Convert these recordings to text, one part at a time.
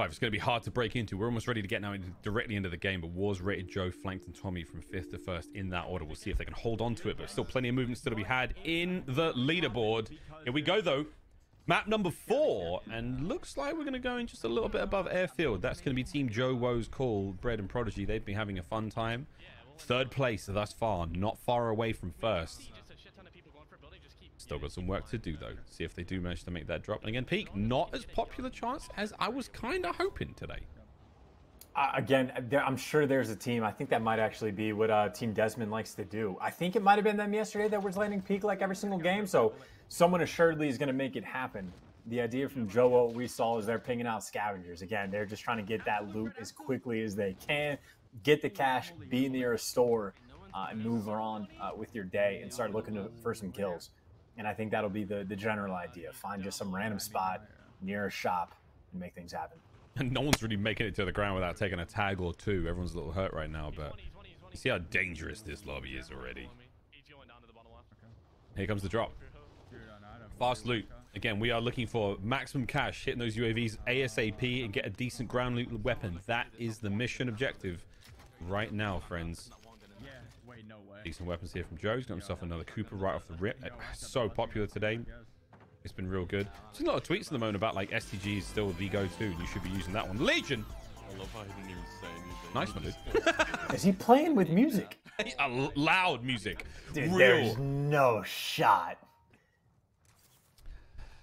5. It's going to be hard to break into. We're almost ready to get now directly into the game, but Wars rated Joe, flanked, and Tommy from 5th to 1st in that order. We'll see if they can hold on to it, but still plenty of movement still to be had in the leaderboard. Here we go, though. Map number 4, and looks like we're going to go in just a little bit above airfield. That's going to be Team Joe Woe's call, Bread and Prodigy. They've been having a fun time. 3rd place thus far, not far away from 1st. Still got some work to do, though. See if they do manage to make that drop. And again, Peak, not as popular chance as I was kind of hoping today. Again, I'm sure there's a team. I think that might actually be what Team Desmond likes to do. I think it might have been them yesterday that was landing Peak like every single game. So someone assuredly is going to make it happen. The idea from Joe, what we saw, is they're pinging out scavengers. Again, they're just trying to get that loot as quickly as they can, get the cash, be near a store, and move on with your day and start looking for some kills. And I think that'll be the general idea. Find just some random spot near a shop and make things happen. And no one's really making it to the ground without taking a tag or two. Everyone's a little hurt right now, but you see how dangerous this lobby is already. Here comes the drop. Fast loot. Again, we are looking for maximum cash, hitting those UAVs ASAP and get a decent ground loot weapon. That is the mission objective right now, friends. Decent weapons here from Joe. He's got himself another Cooper right off the rip. So popular today. It's been real good. There's a lot of tweets at the moment about like STG is still the go-to. You should be using that one. Legion. I love how he didn't even say anything. Nice one, dude. Is he playing with music? Loud music. Dude, real. there's no shot.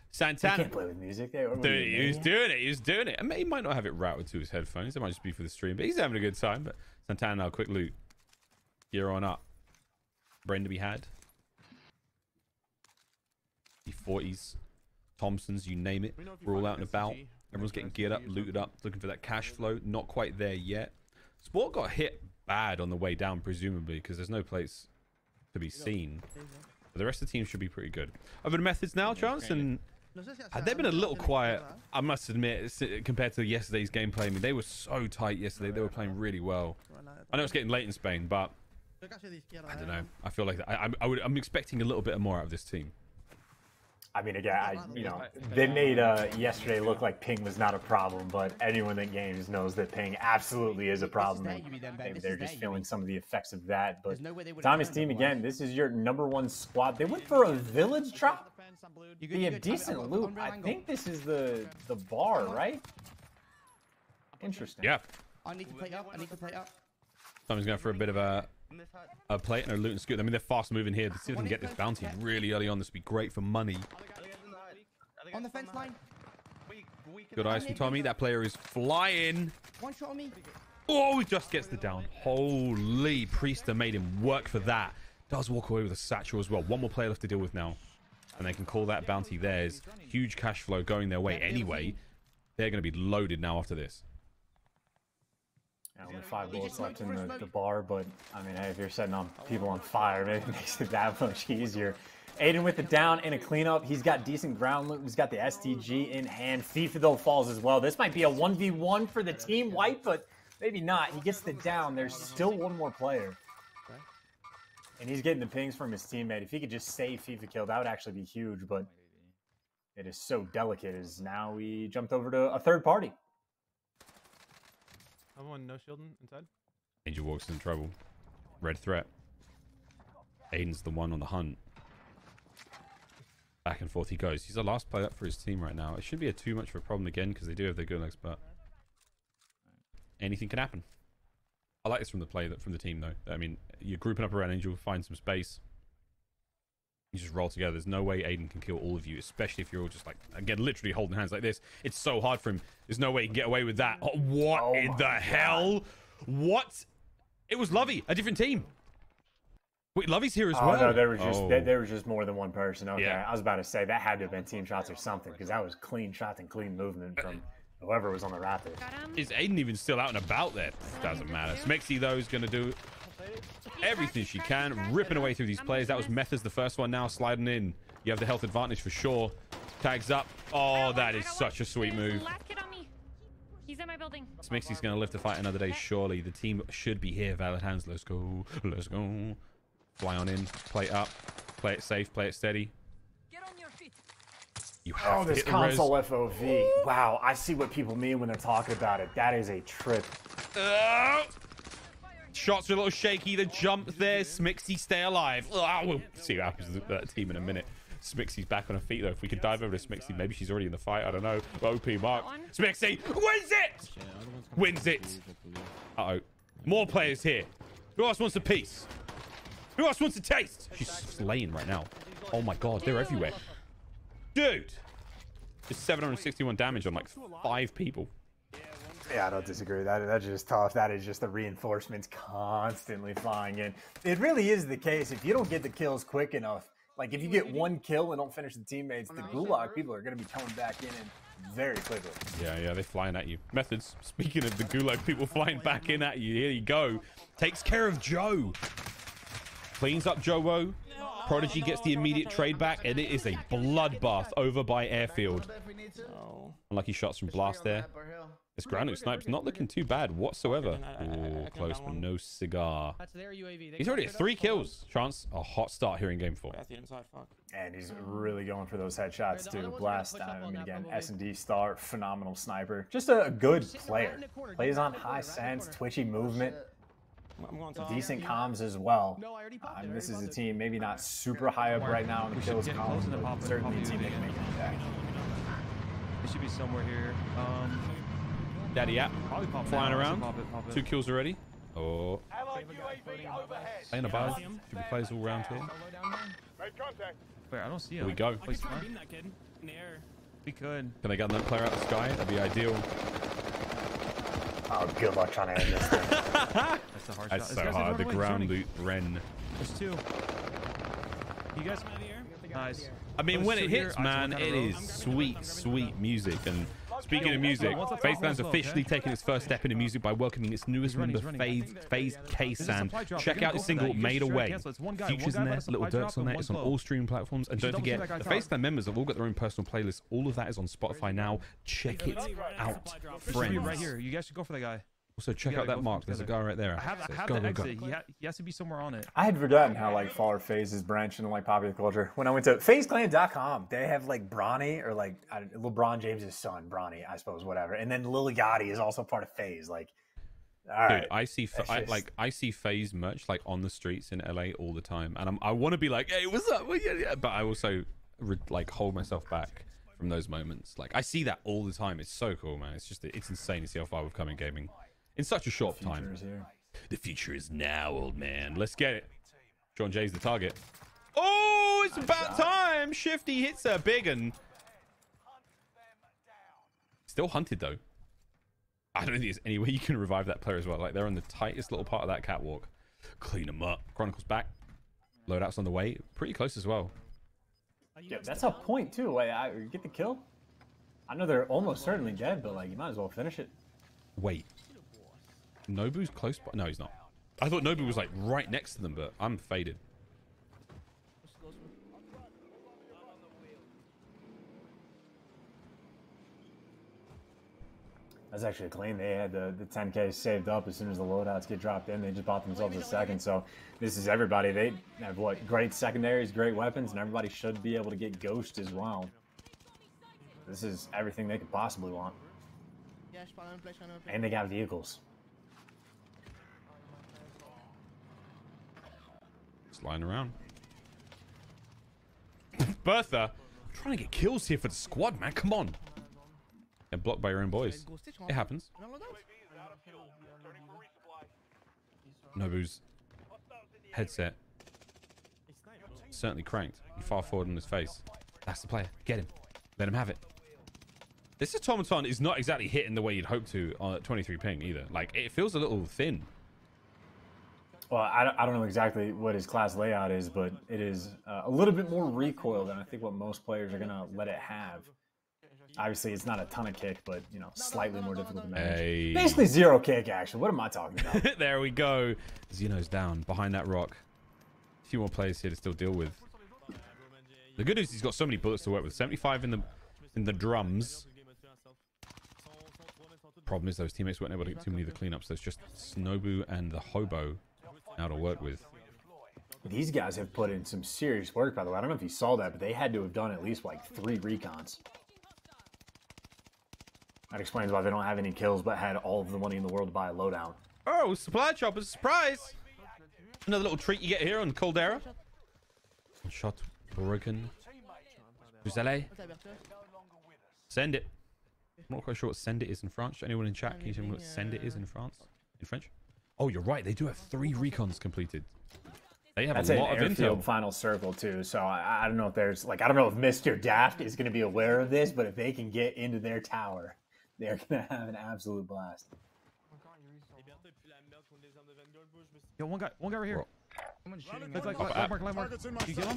Santana. You can't play with music. Dude, he was doing it. He was doing it. I mean, he might not have it routed to his headphones. It might just be for the stream, but he's having a good time. But Santana now, quick loot. Gear on up. Brain to be had. The 40s, Thompsons, you name it. We're all out and about. Everyone's getting geared up, looted up, looking for that cash flow. Not quite there yet. Sport got hit bad on the way down, presumably, because there's no place to be seen. But the rest of the team should be pretty good. Over to methods now, Chance, and had they been a little quiet, I must admit, compared to yesterday's gameplay. I mean, they were so tight yesterday. They were playing really well. I know it's getting late in Spain, but I don't know. I feel like I'm expecting a little bit more out of this team. I mean, again, they made yesterday look like ping was not a problem, but anyone that games knows that ping absolutely is a problem. Maybe they're just feeling some of the effects of that. But Tommy's team, again, this is your #1 squad. They went for a village drop. Be a decent loot. I think this is the bar, right? Interesting. Yeah. I need to plate up. Tommy's going for a bit of a plate and a loot and scoot. I mean, they're fast moving here. To see if they can get this bounty really early on. This would be great for money. On the fence line. Good eyes from Tommy. That player is flying. One shot on me. Oh, he just gets the down. Holy, Priester made him work for that. Does walk away with a satchel as well. One more player left to deal with now. And they can call that bounty theirs. Huge cash flow going their way anyway. They're going to be loaded now after this. Only 5 bullets left in the bar, but I mean, hey, if you're setting on people on fire, maybe it makes it that much easier. Aiden with the down and a cleanup. He's got decent ground loot. He's got the STG in hand. FIFA though falls as well. This might be a 1v1 for the team wipe, but maybe not. He gets the down. There's still one more player. And he's getting the pings from his teammate. If he could just save FIFA kill, that would actually be huge, but it is so delicate as now we jumped over to a third party. Everyone no shielding inside? Angel walks in trouble. Red threat. Aiden's the one on the hunt. Back and forth he goes. He's the last player up for his team right now. It shouldn't be too much of a problem again because they do have their good legs, but anything can happen. I like this from the team though. I mean, you're grouping up around Angel, find some space. You just roll together. There's no way Aiden can kill all of you, especially if you're all just like, again, literally holding hands like this. It's so hard for him. There's no way he can get away with that. Oh, what in the hell? What? It was Lovey, a different team. Wait, Lovey's here as well. No, there was just more than one person. Okay, Yeah. I was about to say that had to have been team shots or something because that was clean shots and clean movement from whoever was on the Raptor. Is Aiden even still out and about there? Doesn't matter. Smexy, though, is going to do everything she can, ripping away through these players. That was Method's the first one now, sliding in. You have the health advantage for sure. Tags up. Oh, that is such a sweet move. He's in my building. Smixy's going to live to fight another day, surely. The team should be here. Valid hands. Let's go. Let's go. Fly on in. Play it up. Play it safe. Play it steady. Get on your feet. You have Oh, to this hit the res. console FOV. Wow, I see what people mean when they're talking about it. That is a trip. Shots are a little shaky. The jump there. Smixy, stay alive. We'll see what happens to that team in a minute. Smixy's back on her feet, though. If we could dive over to Smixy, maybe she's already in the fight. I don't know. OP Mark. Smixy wins it! Wins it. Uh-oh. More players here. Who else wants a piece? Who else wants a taste? She's slaying right now. Oh, my God. They're everywhere. Dude. Just 761 damage on, like, 5 people. Yeah, I don't disagree. That's just tough. That is just the reinforcements constantly flying in. It really is the case. If you don't get the kills quick enough, like if you get one kill and don't finish the teammates, the Gulag people are going to be coming back in very quickly. Yeah, they're flying at you. Methods. Speaking of the Gulag people flying back in at you, here you go. Takes care of Joe. Cleans up Joe. Prodigy gets the immediate trade back, and it is a bloodbath over by Airfield. Unlucky shots from Blast there. This ground snipe's not looking too bad whatsoever. Oh, close, but no cigar. He's already at 3 kills. Chance a hot start here in game 4. And he's really going for those headshots too. Blast, I mean, again, S&D star, phenomenal sniper. Just a good player. Plays on high sense, twitchy movement. Decent comms as well. I mean, this is a team maybe not super high up right now in the kills column, but certainly a team that can make an impact. It should be somewhere here. Daddy app flying around. 2 kills already. Oh. Playing a buzz. Should be players all around here. Wait, I don't see Here him. we go. We could. Can they get that player out of the sky? That'd be ideal. Oh, good luck trying to end this thing. That's a hard That's shot. so hard. The ground loot Ren. There's 2. You guys. Nice. I mean, There's when 2 it here. hits, I man, took out it a is row. sweet, sweet music. And speaking of music, FaZeClan's officially taking its first step into music by welcoming its newest member, FaZe K-San. Check out the single Made Away. Features in there, Little Dirk's on there. It's on all streaming platforms. And don't forget, the FaZeClan members have all got their own personal playlists. All of that is on Spotify now. Check it out, friends. Right here. You guys should go for that guy. Also, check out that mark. There's a guy right there. I have Go, the go, go. exit. He has to be somewhere on it. I had forgotten how like far FaZe is branching in like popular culture. When I went to FaZeClan.com, they have like Bronny or like LeBron James's son, Bronny, I suppose, whatever. And then Lil Yachty is also part of FaZe. Like, all right. Dude, I see FaZe merch like on the streets in LA all the time, and I want to be like, hey, what's up? Well, yeah. But I also like hold myself back from those moments. Like I see that all the time. It's so cool, man. It's insane to see how far we've come in gaming in such a short time. The future is now, old man. Let's get it. John Jay's the target. Oh, it's about time. Shifty hits a big one. Still hunted though. I don't think there's any way you can revive that player as well. Like they're on the tightest little part of that catwalk. Clean them up. Chronicles back. Loadout's on the way. Pretty close as well. Yeah, that's a point too. Like, I get the kill. I know they're almost certainly dead, but like you might as well finish it. Wait. Nobu's close by? No, he's not. I thought Nobu was like right next to them, but I'm faded. That's actually clean. They had the 10K saved up as soon as the loadouts get dropped in. They just bought themselves a second. So this is everybody. They have what? Great secondaries, great weapons, and everybody should be able to get Ghost as well. This is everything they could possibly want. And they got vehicles. Just lying around. Bertha, I'm trying to get kills here for the squad, man. Come on. And blocked by your own boys. It happens. Nobu's headset certainly cranked and far forward in his face. That's the player. Get him. Let him have it. This automaton is not exactly hitting the way you'd hope to on 23 ping either. Like, it feels a little thin. Well, I don't know exactly what his class layout is, but it is a little bit more recoil than I think what most players are going to let it have. Obviously, it's not a ton of kick, but, you know, slightly more difficult to manage. Hey. Basically zero kick, actually. What am I talking about? There we go. Xeno's down behind that rock. A few more players here to still deal with. The good news is he's got so many bullets to work with. 75 in the drums. Problem is those teammates weren't able to get too many of the cleanups. There's just Nobu and the Hobo now to work with. These guys have put in some serious work, by the way. I don't know if you saw that, but they had to have done at least like 3 recons. That explains why they don't have any kills, but had all of the money in the world to buy a loadout. Oh, supply choppers, surprise! Another little treat you get here on Caldera. Shot broken. Fusele. Send it. I'm not quite sure what send it is in French. Anyone in chat, can you tell me what send it is in France? In French? Oh, you're right. They do have 3 recons completed. They have That's a an lot of airfield intel. final circle too. So I don't know if there's like, I don't know if Mr. Daft is going to be aware of this, but if they can get into their tower, they're going to have an absolute blast. Yo, one guy right here. Bro. Someone's shooting Look, me. like, landmark. You kill him?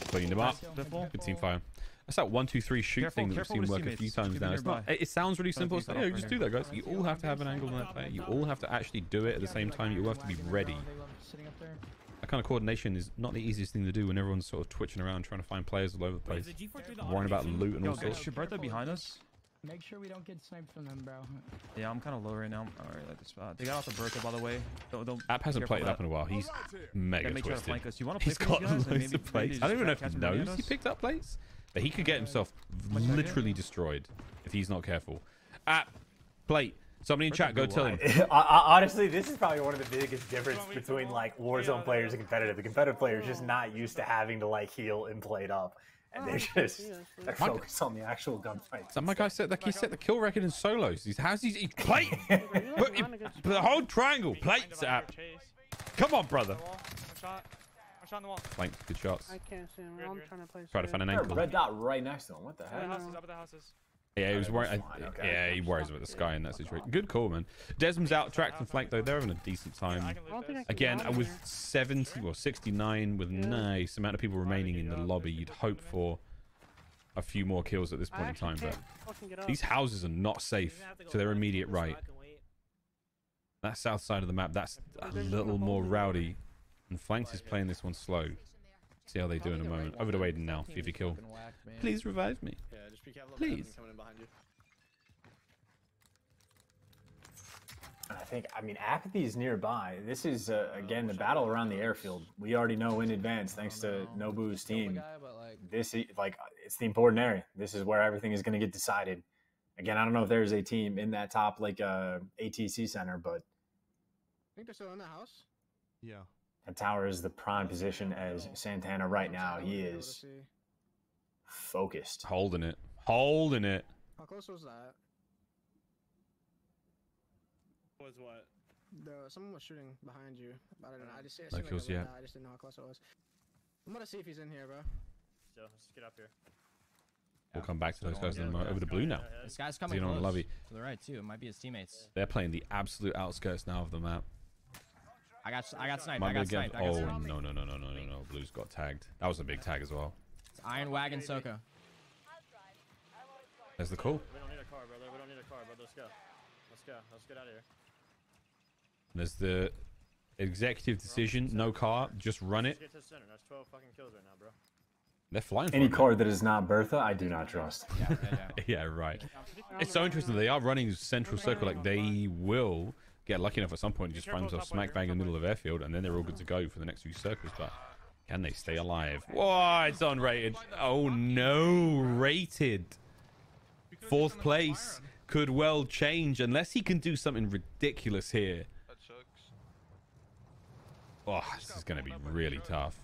Clean them up. Biffle. Good team fire. That's that 1, 2, 3 shoot Careful- thing that we've careful seen with work a his few teammates. times Keep now. it It's not, nearby. it sounds really simple. It's like, yeah, just do that, guys. You all have to have an angle on that player. You all have to actually do it at the same time. You all have to be ready. Sitting up there. That kind of coordination is not the easiest thing to do when everyone's sort of twitching around trying to find players all over the place. Worrying about loot and Yo, all guys, sorts. Shuberta behind us. Make sure we don't get sniped from them, bro. Yeah, I'm kind of low right now. Alright, like this spot. They got off the Bertha, by the way. Don't App hasn't careful played it up that. in a while. He's Yeah, mega make sure to twisted. flank us. You want to play He's for got these guys? Like, loads maybe- of plates. maybe I don't even know just if he catch him knows at he us? picked up plates. But he could get himself Much idea? literally destroyed if he's not careful. App, plate. Somebody in chat, go tell him. Honestly, this is probably one of the biggest difference between like Warzone players and competitive. The competitive players just not used to having to like heal and play it up, and they're focused on the actual gunfight. So my guy said like he set the kill record in solos. How's he plate? Put the whole triangle plates App. Come on, brother. Flank, good shots. I can't see him. I'm trying to play. Try to find an There's a angle. red dot right next to him. What the heck? Yeah, he was worried. Fine, okay. Yeah, he worries about the sky in that situation. Good call, man. Desmond's out, tracked and flanked though. They're having a decent time. I don't think I can Again, get out of with here. 70 or 69, with nice amount of people remaining in the lobby, you'd hope for a few more kills at this I point in actually time. But can't fucking get up. these houses are not safe to their immediate right. That south side of the map, that's a little more rowdy. And Flanks is playing this one slow. See how they do in a moment. Over to Aiden now. Fifi kill. Please revive me. Please. I think, I mean, Apathy's nearby. This is, again, the battle around the airfield. We already know in advance, thanks to Nobu's team, this is, like, it's the important area. This is where everything is going to get decided. Again, I don't know if there's a team in that top, like, ATC center, but I think they're still in the house. Yeah. the tower is the prime position as Santana right now. He is focused. Holding it. Holding it. How close was that? Was what? Someone was shooting behind you. I don't know. I just, No kills yet. I just didn't know how close it was. I'm gonna see if he's in here, bro. So let's get up here. We'll come back to those guys in a moment. Over to blue now. This guy's Is coming he on close. the lobby? To the right too. It might be his teammates. They're playing the absolute outskirts now of the map. I got sniped. Might I be got against. sniped. I got Oh sniped. no! Blue's got tagged. That was a big tag as well. It's Iron Wagon Soka. There's the call. We don't need a car, brother. We don't need a car, brother. Let's go. Let's go. Let's get out of here. There's the executive decision. No car. Just run it. Let's get to the center. That's 12 fucking kills right now, bro. They're flying. For Any it. card that is not Bertha, I do not trust. Yeah. Yeah, right. It's so interesting. They are running central circle. Like they will get lucky enough at some point to just find themselves smack bang in the middle of airfield, and then they're all good to go for the next few circles. But can they stay alive? Whoa, it's unrated. Oh no, rated. Fourth place could well change unless he can do something ridiculous here. Oh, this is going to be really tough.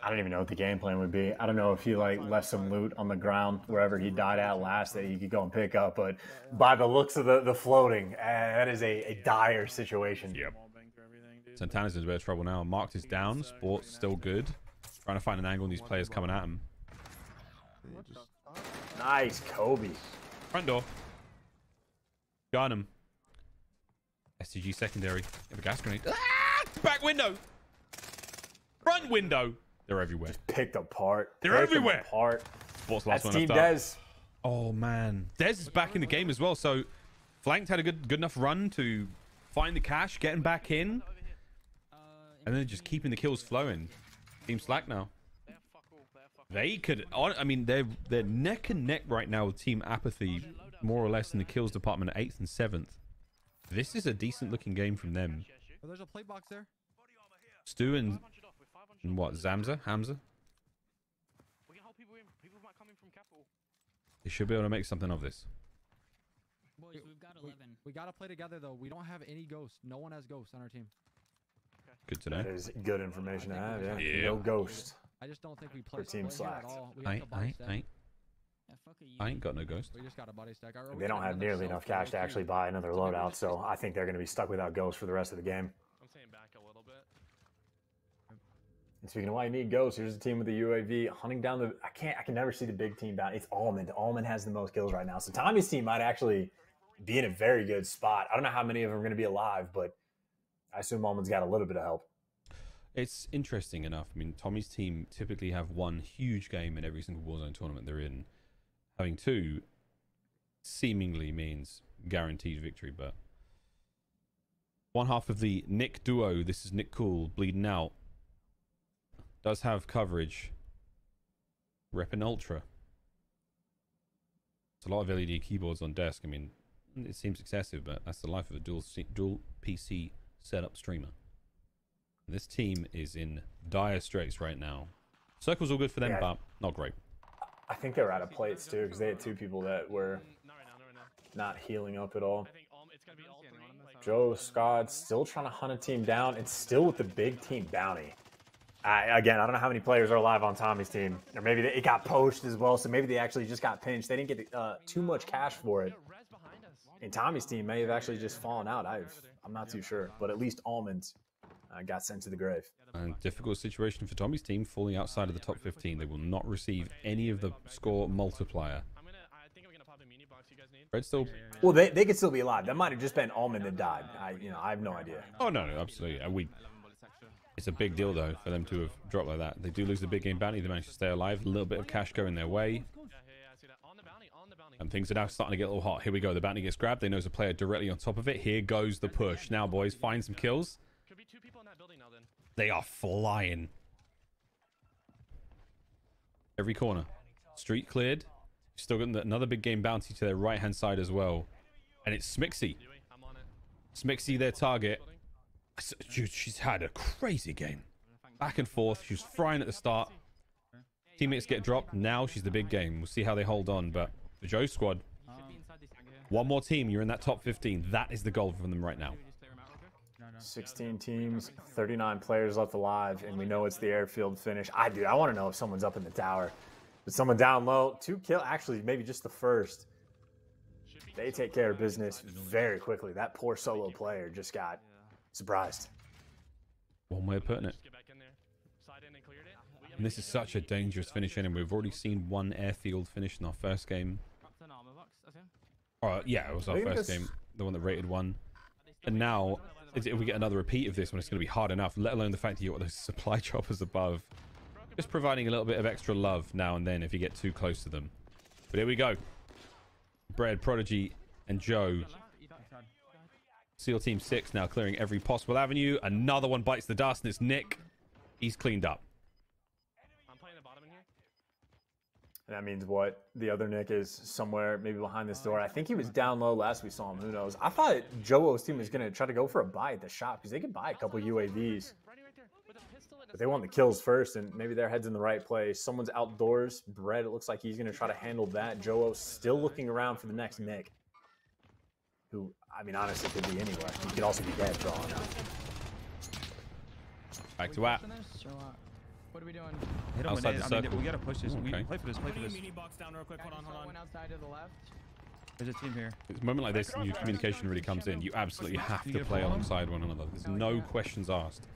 I don't even know what the game plan would be. I don't know if he like left some loot on the ground wherever he died at last that he could go and pick up. But by the looks of the floating, that is a dire situation. Yep. Santana's in a bit of trouble now. Marked is down. Sport's still good. Trying to find an angle on these players coming at him. Nice, Kobe. Front door. Got him. STG secondary. Have a gas grenade. Ah! Back window. Front window. They're everywhere. Picked apart. They're Picked them everywhere. apart. Sport's last That's one Team left up. Dez. Oh man, Dez is back in the game as well. So Flanked had a good enough run to find the cash, getting back in, and then just keeping the kills flowing. Team Slack now. They could. I mean, they're neck and neck right now with Team Apathy, more or less in the kills department at 8th and 7th. This is a decent looking game from them. Oh, there's a plate box there. Stu and what? Hamza? We can hold people in. People might come in from capital. They should be able to make something of this. Boys, we've got 11. We gotta play together though. We don't have any ghosts. No one has ghosts on our team. Good to know. That is good information to have. Yeah. Yeah. No ghost. I just don't think we play, team play here at slacked. all. We have to body stack. Yeah, fuck a I ain't got no ghost. We just got a body stack. Or we They don't got have another nearly enough cash to self-build actually too. buy another loadout, so I think they're going to be stuck without ghosts for the rest of the game. I'm staying back a little bit. And speaking of why you need ghosts, here's a team with the UAV hunting down the. I can never see the big team down. It's Almond. Almond has the most kills right now, so Tommy's team might actually be in a very good spot. I don't know how many of them are going to be alive, but I assume Almond's got a little bit of help. It's interesting enough. I mean, Tommy's team typically have one huge game in every single Warzone tournament they're in. Having two seemingly means guaranteed victory, but one half of the Nick duo, this is Nick Cool, bleeding out, does have coverage. Reppin' Ultra. It's a lot of LED keyboards on desk. I mean, it seems excessive, but that's the life of a dual PC setup streamer. This team is in dire straits right now. Circle's all good for them, Yeah. but not great. I think they were out of plates too, because they had two people that were not healing up at all. I think it's gonna be all three. Like, Joe Scott still trying to hunt a team down, and still with the big team bounty. Again, I don't know how many players are alive on Tommy's team, or maybe it got poached as well, so maybe they actually just got pinched. They didn't get too much cash for it. res behind us. And Tommy's team may have actually just fallen out. I'm not too sure, but at least Almond got sent to the grave. And difficult situation for Tommy's team, falling outside of the top 15. They will not receive any of the score multiplier. I think I'm gonna pop a mini box you guys need. Red still. Well, they could still be alive. That might have just been Almond that died. I have no idea. Oh no, absolutely. It's a big deal though for them to have dropped like that. They do lose the big game bounty. They manage to stay alive. A little bit of cash going their way. Yeah, I see that. On the bounty. And things are now starting to get a little hot. Here we go. The bounty gets grabbed. They know there's a player directly on top of it. Here goes the push. Now, boys, find some kills. Could be two people in that building now then. They are flying. Every corner. Street cleared. Still got another big game bounty to their right-hand side as well. And it's Smixy. I'm on it. Smixy, their target. Dude, she's had a crazy game. Back and forth. She was frying at the start. Teammates get dropped. Now she's the big game. We'll see how they hold on. But the Joe squad, one more team. You're in that top 15. That is the goal for them right now. 16 teams, 39 players left alive, and we know it's the airfield finish. I want to know if someone's up in the tower. But someone down low, 2 kill, actually maybe just the first. They take care of business very quickly. That poor solo player just got surprised. One way of putting it. Get back in there. Slide in and cleared it. And this is such a dangerous finish in, and we've already seen one airfield finish in our first game. Yeah, it was our first game, the one that rated 1. And now, if we get another repeat of this one, it's going to be hard enough, let alone the fact that you've got those supply choppers above. Just providing a little bit of extra love now and then if you get too close to them. But here we go. Bread, Prodigy, and Joe. SEAL Team 6 now clearing every possible avenue. Another one bites the dust, and it's Nick. He's cleaned up. I'm playing the bottom in here. And that means what? The other Nick is somewhere maybe behind this door. I think he was down low last we saw him. Who knows? I thought Joe's team was going to try to go for a buy at the shop because they could buy a couple UAVs. But they want the kills first, and maybe their head's in the right place. Someone's outdoors. Bread, it looks like he's going to try to handle that. Joe still looking around for the next Nick. Who, I mean, honestly, could be anywhere. He could also be dead for all I know. Back to app. What are we doing? Hit him Outside with the it. I mean, circle. we gotta push this. We Okay. play for this. Play for this. Mini box down real quick. Hold on, hold on. One outside to the left. There's a team here. It's a moment like this, and your communication really comes in. You absolutely have to play alongside one another. There's no questions asked.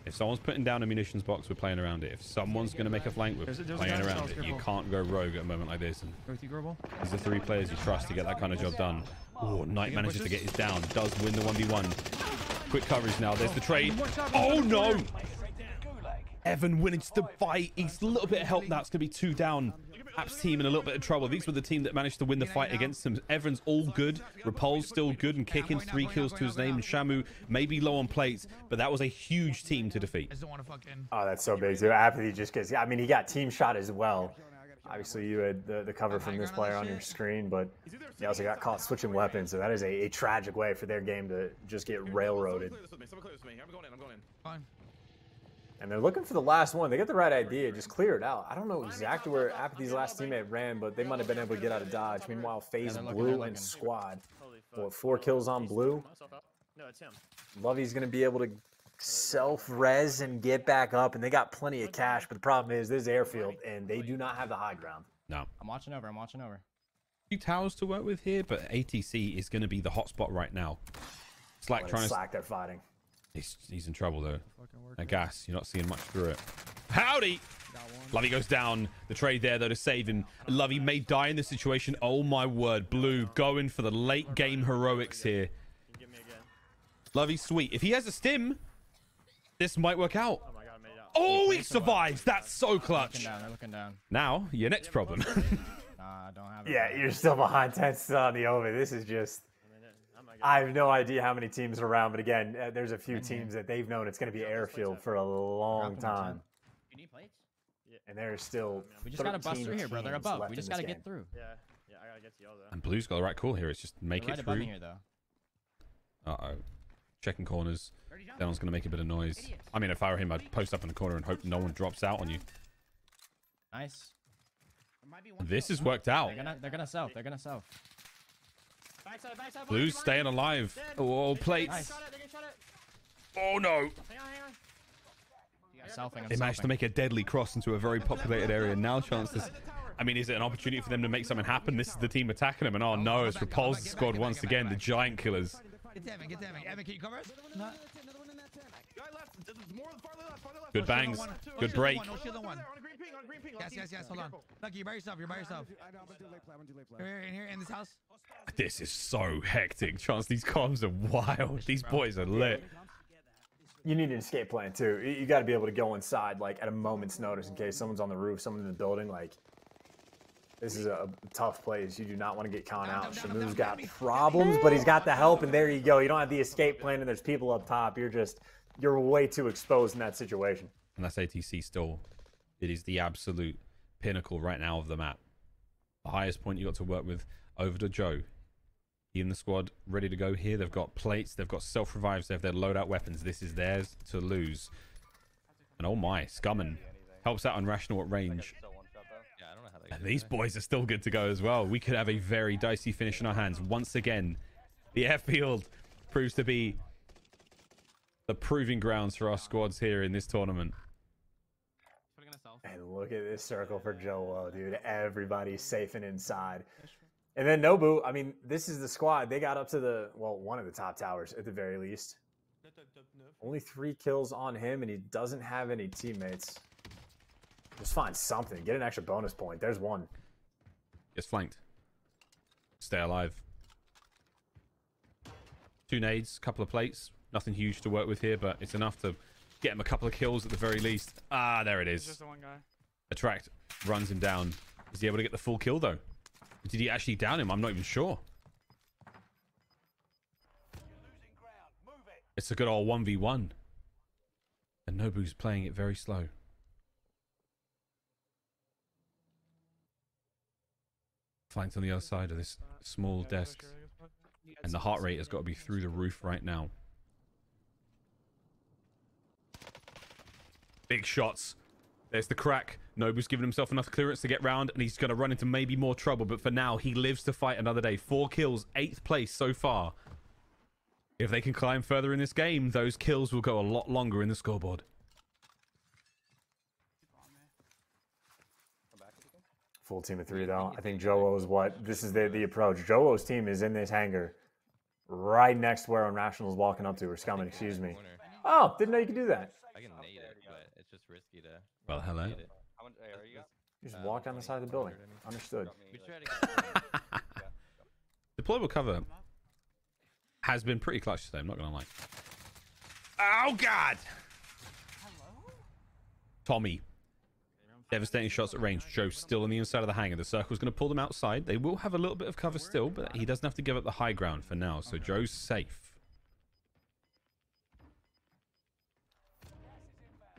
If someone's putting down a munitions box, we're playing around it. If someone's going to make a flank, we're There's a playing guy around south, it. You careful. can't go rogue at a moment like this. And Go with you, Grobel. these are 3 players you trust to get that kind of job done. Oh, Knight manages to get his down. Does win the 1v1. Quick coverage now. There's the trade. Oh, no! Evan winning the fight. He's a little bit of help now. It's going to be 2 down. App's team in a little bit of trouble. These were the team that managed to win the fight against them. Evan's all good. Rapol's still good and kicking. 3 kills to his name. And Shamu may be low on plates, but that was a huge team to defeat. Oh, that's so big, too. Apathy just gets... I mean, he got team shot as well. Obviously, you had the cover from this player on your screen, but you also got caught switching weapons, so that is a tragic way for their game to just get railroaded. Fine. And they're looking for the last one. They got the right idea, just clear it out. I don't know exactly where Apathy's last teammate ran, but they might have been able to get out of dodge. Meanwhile, FaZe Blue and Squad, well, 4 kills on Blue. No, it's him. Lovey's going to be able to self-res and get back up, and they got plenty of cash, but the problem is this is airfield, and they do not have the high ground. No. I'm watching over. I'm watching over. Few towers to work with here, but ATC is going to be the hotspot right now. Slack trying to... Slack, they're fighting. He's in trouble, though. That gas, you're not seeing much through it. Howdy! Lovey goes down. The trade there, though, to save him. Lovey may die in this situation. Oh, my word. Blue going for the late game heroics here. Lovey, sweet. If he has a stim, this might work out. Oh my god, I made it out. Oh, he survives. That's so clutch. They're looking down. Now, your next problem. Nah, I don't have it. Yeah, you're still behind 10 on the over. This is just... I have no idea how many teams are around, but again, there's a few teams that they've known it's going to be airfield for a long time. You need plates? And there's still We just gotta bust 13 through here, bro. They're teams above. left We in just this gotta game. get through. Yeah, I gotta get to y'all though. And Blue's got the right call here. It's just make They're it right above through. me here, though. Uh-oh. Checking corners. Denon's going to make a bit of noise. I mean, if I were him, I'd post up in the corner and hope no one drops out on you. Nice. This has worked out. They're gonna self. They're gonna self. Blue's staying alive. Oh, plates. Nice. Oh, no. Selfing. They managed to make a deadly cross into a very populated area. Now chances... I mean, is it an opportunity for them to make something happen? This is the team attacking them. And oh, no, it's Repulse's squad once again. The Giant Killers. Get Evan. Get Evan. Evan, can you cover us? No. Good bangs. Good break. No shield on one. Yes. Hold on. Lucky, you're by yourself. You're by yourself. Here, in this house. This is so hectic. Chance, these comms are wild. These boys are lit. You need an escape plan too. You got to be able to go inside like at a moment's notice in case someone's on the roof, someone in the building. Like, this is a tough place. You do not want to get caught out. Shamu's got problems, but he's got the help, and there you go. You don't have the escape plan, and there's people up top. You're way too exposed in that situation. And that's ATC still. It is the absolute pinnacle right now of the map. The highest point you got to work with over to Joe. He and the squad ready to go here. They've got plates. They've got self-revives. They have their loadout weapons. This is theirs to lose. And oh my, Scummin helps out on Rational at range. And these boys are still good to go as well. We could have a very dicey finish in our hands. Once again, the airfield proves to be the proving grounds for our squads here in this tournament. And look at this circle for Joe, dude. Everybody's safe and inside. And then Nobu, I mean, this is the squad. They got up to one of the top towers at the very least. Only 3 kills on him, and he doesn't have any teammates. Just find something. Get an extra bonus point. There's one. Gets flanked. Stay alive. 2 nades, couple of plates. Nothing huge to work with here, but it's enough to get him a couple of kills at the very least. Ah, there it is. Just the one guy. Attract runs him down. Is he able to get the full kill, though? Did he actually down him? I'm not even sure. It's a good old 1v1. And Nobu's playing it very slow. Flanked on the other side of this small desk. And the heart rate has got to be through the roof right now. Big shots. There's the crack. Nobu's given himself enough clearance to get round, and he's going to run into maybe more trouble. But for now, he lives to fight another day. 4 kills, 8th place so far. If they can climb further in this game, those kills will go a lot longer in the scoreboard. Full team of 3, though. I think Joe-O's this is the approach. Joe-O's team is in this hangar right next to where Unrational is walking up to, or Scummin, excuse me. Oh, didn't know you could do that. I can nade it, but it's just risky to... Well, hello. You just walk down the side of the building. Understood. Deployable cover has been pretty clutch today, I'm not going to lie. Oh, God! Tommy. Devastating shots at range. Joe still on the inside of the hangar. The circle's going to pull them outside. They will have a little bit of cover still, but he doesn't have to give up the high ground for now. So Joe's safe.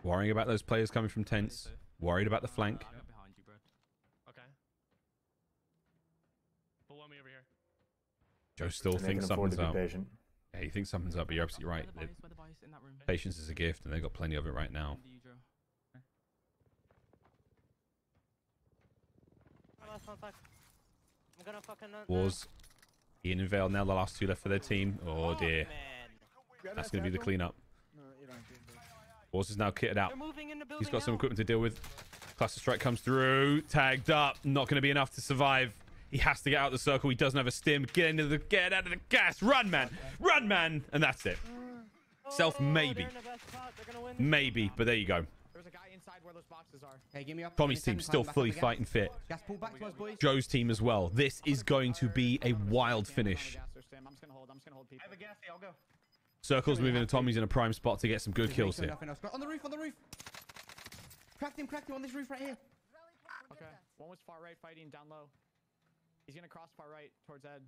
Worrying about those players coming from tents. Worried about the flank. Okay. Joe still And they thinks can afford something's to be up. patient. Yeah, he thinks something's up, but you're absolutely right. Where the bias in that room. Patience is a gift, and they've got plenty of it right now. I'm gonna fucking Wars, Ian and Vale now the last two left for their team. Oh dear. That's going to be the cleanup. Wars is now kitted out. He's got some equipment to deal with. Cluster strike comes through. Tagged up. Not going to be enough to survive. He has to get out of the circle. He doesn't have a stim. Get out of the gas. Run, man. Run, man. And that's it. Self, maybe. Maybe, but there you go. There's a guy inside where those boxes are. Hey, give me up. Tommy's team still fully fighting fit. Gas, pull back to us, boys. Joe's team as well. This is going to be a wild finish. I'm just gonna hold people. I have a gas, I'll go. Circle's moving and Tommy's in a prime spot to get some good kills here. On the roof, on the roof. Cracked him on this roof right here. Okay. One was far right fighting down low. He's gonna cross far right towards Ed.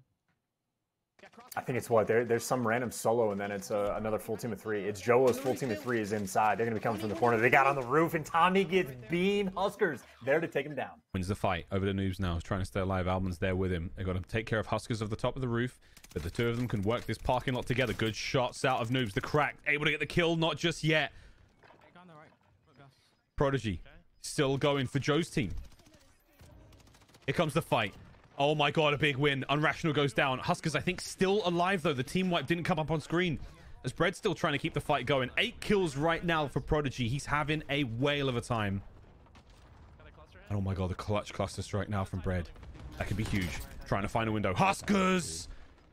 Yeah, cross. I think it's what there's some random solo, and then it's another full team of 3. It's Joe's full team of 3 is inside. They're gonna be coming from the corner. They got on the roof, and Tommy gets beamed. Huskers there to take him down. Wins the fight over the noobs now. He's trying to stay alive. Almond's there with him. They've got to take care of Huskers of the top of the roof, but the two of them can work this parking lot together. Good shots out of noobs. The crack able to get the kill, not just yet. Prodigy still going for Joe's team. Here comes the fight. Oh my god, a big win. Unrational goes down. Huskers, I think, still alive, though. The team wipe didn't come up on screen. As Bread's still trying to keep the fight going. 8 kills right now for Prodigy. He's having a whale of a time. And oh my god, the clutch cluster strike now from Bread. That could be huge. Trying to find a window. Huskers!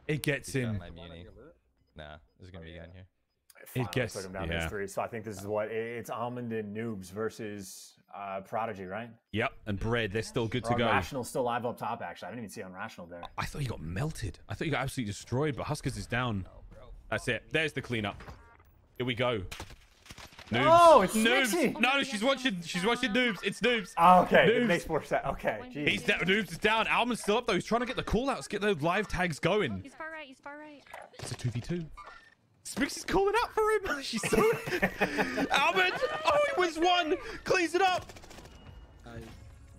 It gets him. Nah, there's going to be a gun here. It gets him down to 3. So I think this is what it's Almond and Noobs versus Prodigy, right? Yep, and Bread, they're still good to go. Unrational's still live up top, actually. I didn't even see Unrational there. I thought he got melted. I thought he got absolutely destroyed, but Huskers is down. That's it. There's the cleanup. Here we go. Noobs. Oh, it's Noobs. Snitchy. No, she's watching Noobs. It's Noobs. Oh, okay, Noobs. it makes more sense. Okay, geez. He's down. Noobs is down. Almond's still up though. He's trying to get the call outs, get those live tags going. He's far right. He's far right. It's a 2v2. Spix is calling out for him. She's so Almond. Oh, he wins one. Cleans it up.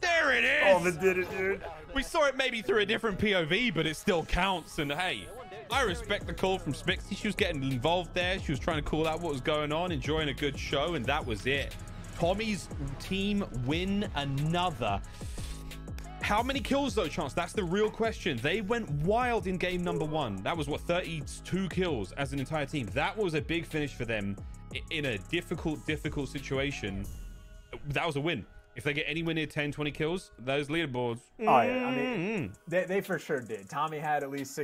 There it is. Almond did it, dude. We saw it maybe through a different POV, but it still counts. And hey, I respect the call from Spixy. She was getting involved there. She was trying to call out what was going on, enjoying a good show, and that was it. Tommy's team win another. How many kills though, Chance? That's the real question. They went wild in game number 1. That was what, 32 kills as an entire team. That was a big finish for them in a difficult situation. That was a win. If they get anywhere near 10, 20 kills, those leaderboards. Oh, yeah. I mean, they for sure did. Tommy had at least 6